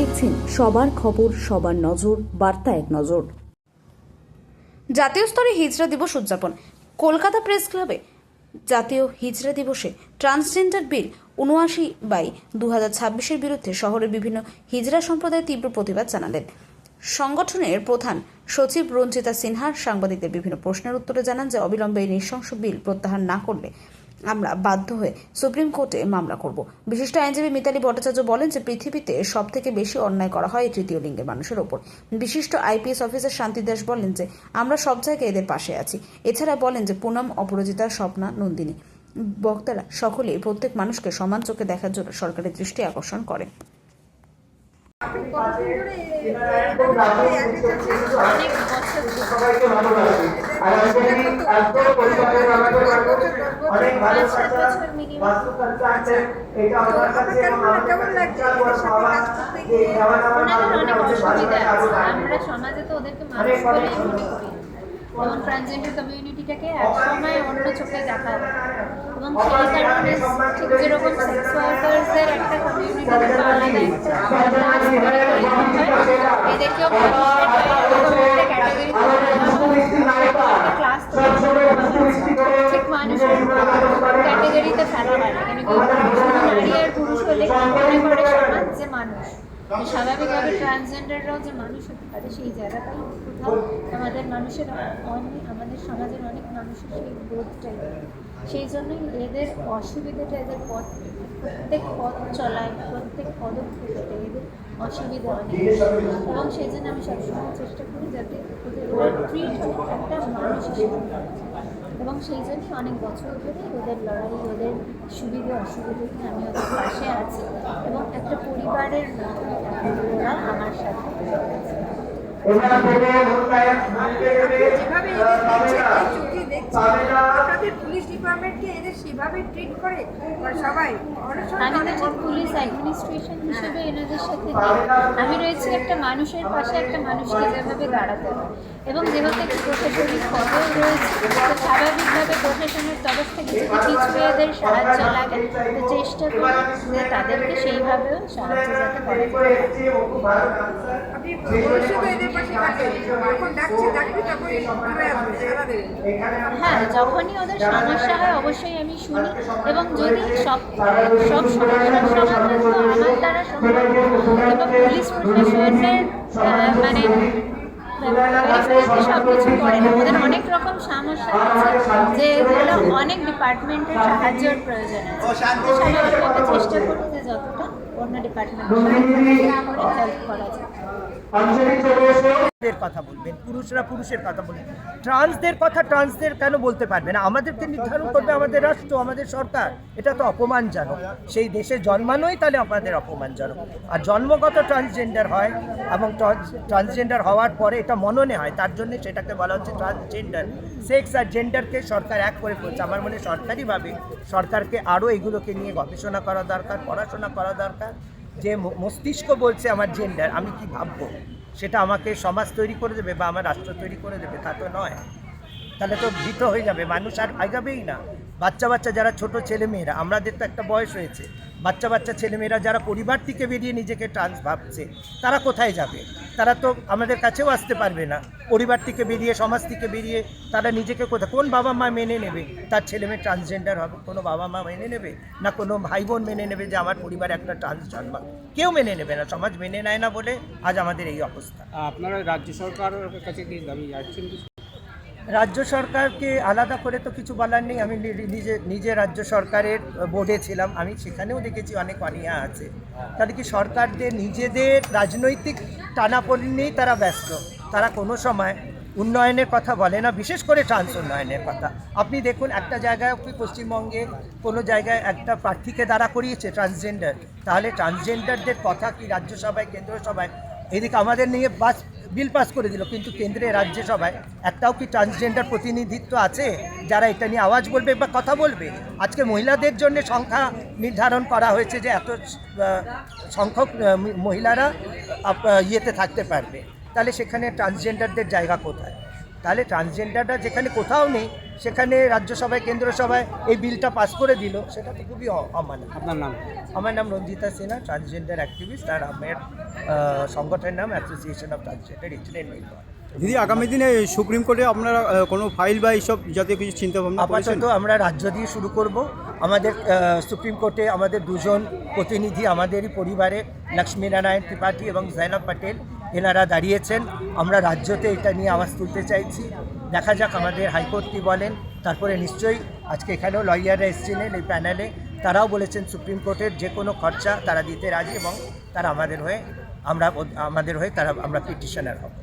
দেখছেন সবার খবর, সবার নজর, বার্তা এক নজর। জাতীয় স্তরে হিজড়া দিবস উদযাপন। কলকাতা প্রেস ক্লাবে জাতীয় হিজড়া দিবসে ট্রান্সজেন্ডার বিল 79/2026 বিরুদ্ধে শহরের বিভিন্ন হিজড়া সম্প্রদায়ের তীব্র প্রতিবাদ জানালেন। সংগঠনের প্রধান সচিব রঞ্জিতা সিনহা সাংবাদিকদের বিভিন্ন প্রশ্নের উত্তরে জানান যে অবিলম্বে এই নৃশংস বিল প্রত্যাহার না করলে আমরা বাধ্য হয়ে সুপ্রিম কোর্টে মামলা করব। বিশিষ্ট আইনজীবী মিতালি ভট্টাচার্য বলেন যে পৃথিবীতে সব থেকে বেশি অন্যায় করা হয় তৃতীয় লিঙ্গের মানুষের ওপর। বিশিষ্ট আইপিএস অফিসার শান্তি দাস বলেন যে আমরা সব জায়গায় এদের পাশে আছি। এছাড়া বলেন যে পুনম, অপরাজিতা, স্বপ্না, নন্দিনী বক্তারা সকলেই প্রত্যেক মানুষকে সমান চোখে দেখার জন্য সরকারের দৃষ্টি আকর্ষণ করেন। আমরা সমাজে তো ওদেরকে মানুষ বলেই মনে করি, এবং ট্রান্সজেন্ডার কমিউনিটিটাকে একসময় অন্য চোখে দেখা হয়, এবং সেই কারণে ঠিক যেরকম সেক্স ওয়ার্কার্সদের একটা কমিউনিটি আলাদা এদেরকেও ক্লাস ঠিক মানুষের ক্যাটেগরিতে ফেলা হয় না, কেন কি নারী আর পুরুষ হলে মনে করে সমাজ যে মানুষ স্বাভাবিকভাবে ট্রান্সজেন্ডাররাও যে মানুষ হতে পারে সেই জায়গাটাই কোথাও আমাদের মানুষের আমাদের সমাজের অনেক মানুষের সেই বোধটাই, সেই জন্যই এদের অসুবিধাটা, এদের প্রত্যেক পথ চলায়, প্রত্যেক পদক্ষেপে এদের অসুবিধা অনেক, এবং সেই জন্য আমি সবসময় চেষ্টা করি যাতে ওদের ট্রিট একটা মানুষ হিসেবে, এবং সেই জন্য অনেক বছর ধরে ওদের লড়াই, ওদের সুবিধে অসুবিধে নিয়ে আমি ওদের পাশে আছি, এবং একটা পরিবারের মতো ওরা আমার সাথে আছে। আপনাদের পুলিশ ডিপার্টমেন্টকে এদের সেভাবে ট্রিট করে সবাই? আমি তো ঠিক পুলিশ অ্যাডমিনিস্ট্রেশন হিসেবে এনাদের সাথে আমি রয়েছি একটা মানুষের পাশে, একটা মানুষকে যেভাবে দাঁড়াতে হয়, এবং যেহেতু একটি প্রশাসনিক পদও রয়েছে, তো স্বাভাবিকভাবে প্রশাসনের তরফ থেকে যদি কিছু এদের সাহায্য লাগে তো চেষ্টা করি যে তাদেরকে সেইভাবেও সাহায্য যাতে করে। হ্যাঁ, যখনই ওদের সমস্যা হয় অবশ্যই আমি শুনি, এবং যদি সব সমস্যার সমাধান তো আমার দ্বারা সম্ভব, এবং পুলিশ প্রশাসনের মানে সব কিছু করে না, ওদের অনেক রকম সমস্যা আছে যেগুলো অনেক ডিপার্টমেন্টের সাহায্যের প্রয়োজন আছে, তো স্বাভাবিকভাবে চেষ্টা করি যে যতটা অন্য ডিপার্টমেন্টের হেল্প করা যায়। কথা বলবেন, পুরুষরা পুরুষের কথা বলবেন, ট্রান্সদের কথা ট্রান্সদের কেন বলতে পারবে না? আমাদেরকে নির্ধারণ করবে আমাদের রাষ্ট্র, আমাদের সরকার। এটা তো অপমানজনক। সেই দেশে জন্মানোই তাহলে আমাদের অপমানজনক। আর জন্মগত ট্রান্সজেন্ডার হয় এবং ট্রান্সজেন্ডার হওয়ার পরে এটা মননে হয়, তার জন্য সেটাকে বলা হচ্ছে ট্রান্সজেন্ডার। সেক্স আর জেন্ডারকে সরকার এক করে ফেলছে। আমার মনে সরকারিভাবে সরকারকে আরও এগুলোকে নিয়ে গবেষণা করা দরকার, পড়াশোনা করা দরকার। যে মস্তিষ্ক বলছে আমার জেন্ডার, আমি কি ভাববো, সেটা আমাকে সমাজ তৈরি করে দেবে বা আমার রাষ্ট্র তৈরি করে দেবে, তা তো নয়। তাহলে তো ভীত হয়ে যাবে, মানুষ আর আগাবেই না। বাচ্চা যারা ছোট ছেলেমেয়েরা, আমাদের তো একটা বয়স হয়েছে, বাচ্চা ছেলেমেয়েরা যারা পরিবার থেকে বেরিয়ে নিজেকে ট্রান্স ভাবছে, তারা কোথায় যাবে? তারা তো আমাদের কাছেও আসতে পারবে না। পরিবার থেকে বেরিয়ে, সমাজ থেকে বেরিয়ে তারা নিজেকে কোথায়, কোন বাবা মা মেনে নেবে তার ছেলেমেয়ে ট্রান্সজেন্ডার হবে? কোনো বাবা মা মেনে নেবে না, কোনো ভাই বোন মেনে নেবে যে আমার পরিবারে একটা ট্রান্স জন্মা? কেউ মেনে নেবে না, সমাজ মেনে নেয় না বলে আজ আমাদের এই অবস্থা। আপনারা রাজ্য সরকারের কাছে কি দাবি যাচ্ছেন? রাজ্য সরকারকে আলাদা করে তো কিছু বলার নেই। আমি নিজে রাজ্য সরকারের বোর্ডে ছিলাম, আমি সেখানেও দেখেছি অনেক অনীহা আছে। তাহলে কি সরকারদের নিজেদের রাজনৈতিক টানাপোড়েন নিয়েই তারা ব্যস্ত, তারা কোনো সময় উন্নয়নের কথা বলে না, বিশেষ করে ট্রান্স উন্নয়নের কথা। আপনি দেখুন, একটা জায়গায় পশ্চিমবঙ্গে কোনো জায়গায় একটা প্রার্থীকে দাঁড়া করিয়েছে ট্রান্সজেন্ডার, তাহলে ট্রান্সজেন্ডারদের কথা কি রাজ্যসভায়, কেন্দ্র সভায়? এদিকে আমাদের নিয়ে বিল পাস করে দিল, কিন্তু কেন্দ্রে রাজ্যসভায় একটাও কি ট্রান্সজেন্ডার প্রতিনিধিত্ব আছে যারা এটা নিয়ে আওয়াজ বলবে বা কথা বলবে? আজকে মহিলাদের জন্য সংখ্যা নির্ধারণ করা হয়েছে যে এত সংখ্যক মহিলারা ইয়েতে থাকতে পারবে, তাহলে সেখানে ট্রান্সজেন্ডারদের জায়গা কোথায়? তাহলে ট্রান্সজেন্ডাররা যেখানে কোথাও নেই, সেখানে রাজ্যসভায় কেন্দ্র সভায় এই বিলটা পাস করে দিল, সেটা তো খুবই অমানবিক। আপনার নাম? আমার নাম রঞ্জিতা সিনহা, ট্রান্সজেন্ডার অ্যাক্টিভিস্ট, আর আমার সংগঠনের নাম association of transgender Indian Bengal. দিদি, আগামী দিনে সুপ্রিম কোর্টে আপনারা কোনো ফাইল বা এইসব জাতীয় কিছু চিন্তা ভাবনা করেছেন? আপাতত আমরা রাজ্য দিয়ে শুরু করব। আমাদের সুপ্রিম কোর্টে আমাদের দুজন প্রতিনিধি আমাদেরই পরিবারে, লক্ষ্মীনারায়ণ ত্রিপাঠী এবং জৈনব প্যাটেল, এনারা দাঁড়িয়েছেন। আমরা রাজ্যতে এটা নিয়ে আওয়াজ তুলতে চাইছি। দেখা যাক আমাদের হাইকোর্ট কী বলেন। তারপরে নিশ্চয়ই আজকে এখানেও লয়াররা এসেছিলেন এই প্যানেলে, তারাও বলেছেন সুপ্রিম কোর্টের যে কোনো খরচা তারা দিতে রাজি এবং তারা আমাদের হয়ে আমরা পিটিশনার হব।